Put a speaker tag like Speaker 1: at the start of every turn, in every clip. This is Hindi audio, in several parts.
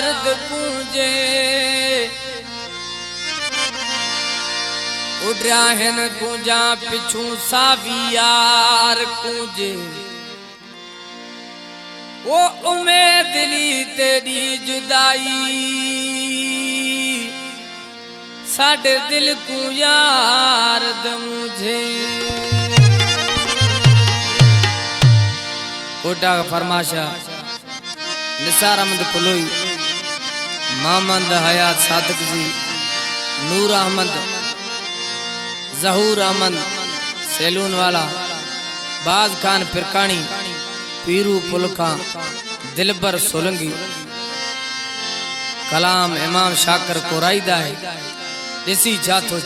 Speaker 1: यारद पूंजे उड्राहन कुंजा पिछू सावी यार कुंजे वो उम्मीद ली तेरी जुदाई साडे दिल को यार मुझे कोटा का फरमाशा निसार अहमद पुलोई मोहम्मद हयात सादिक जी नूर अहमद जहूर अहमद सैलून वाला बाज खान फिरकानी पीरू पुलखा दिलबर सोलंगी कलाम इमाम शाकर कोराइदा है इसी जातो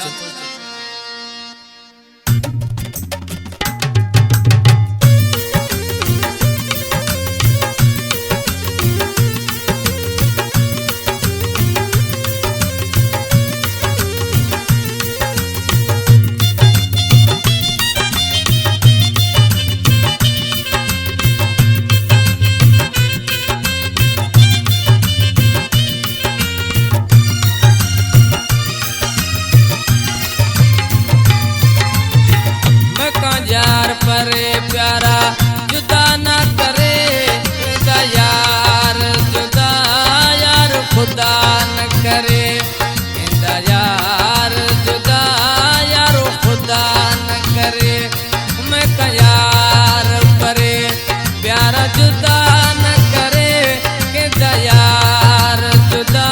Speaker 1: यार परे प्यारा जुदा ना करे यार जुदा यार खुदा न करे यार जुदा यार खुदा न करे मैं यार परे प्यारा जुदा न करे यार जुदा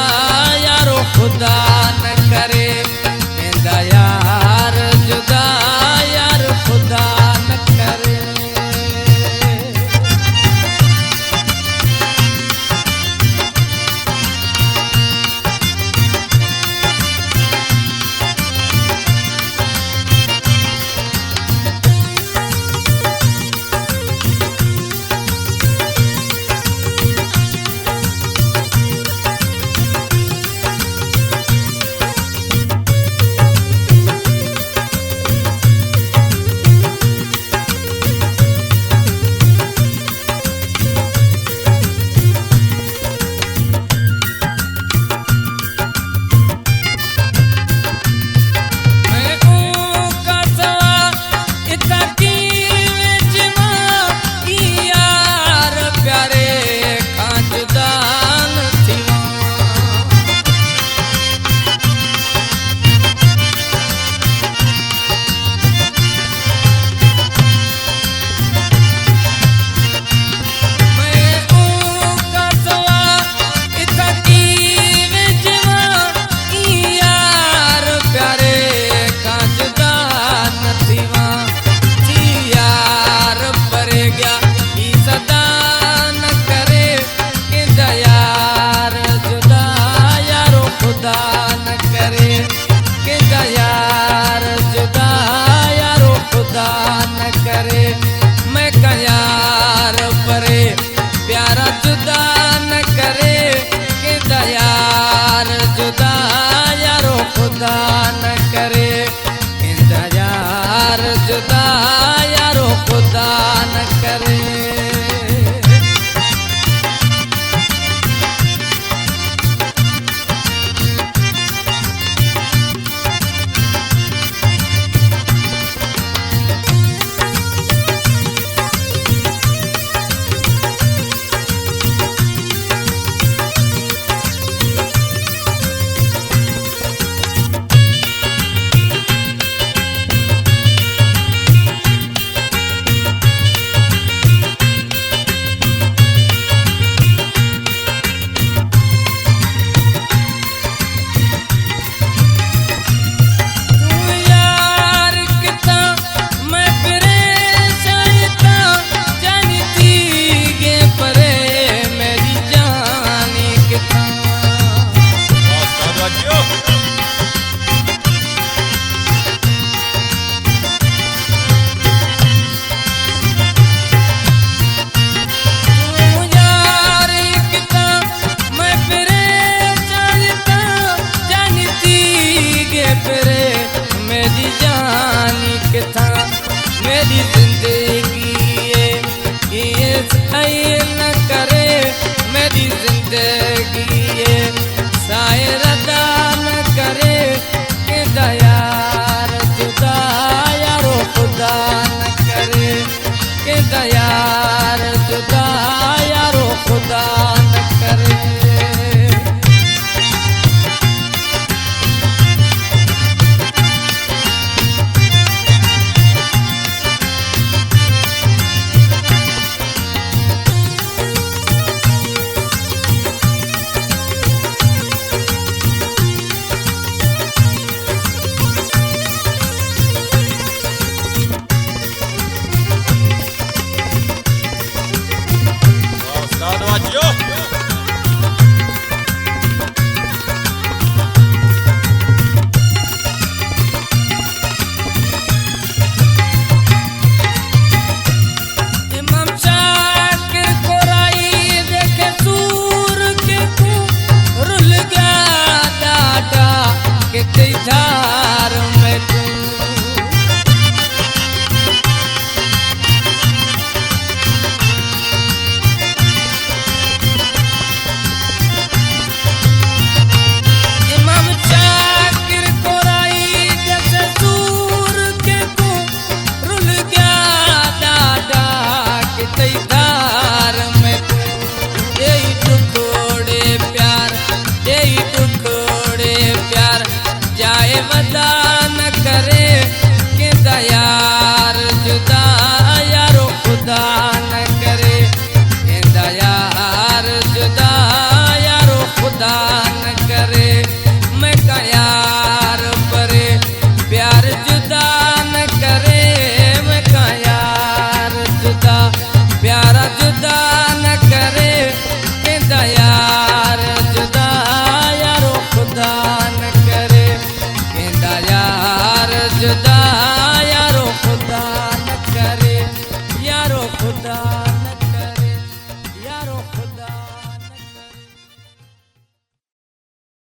Speaker 1: यार खुदा न करे यार जुदा यार खुदा न करे जुदा यारो खुदा न करे मेरी जिंदगी ये न करे मेरी जिंदगी गया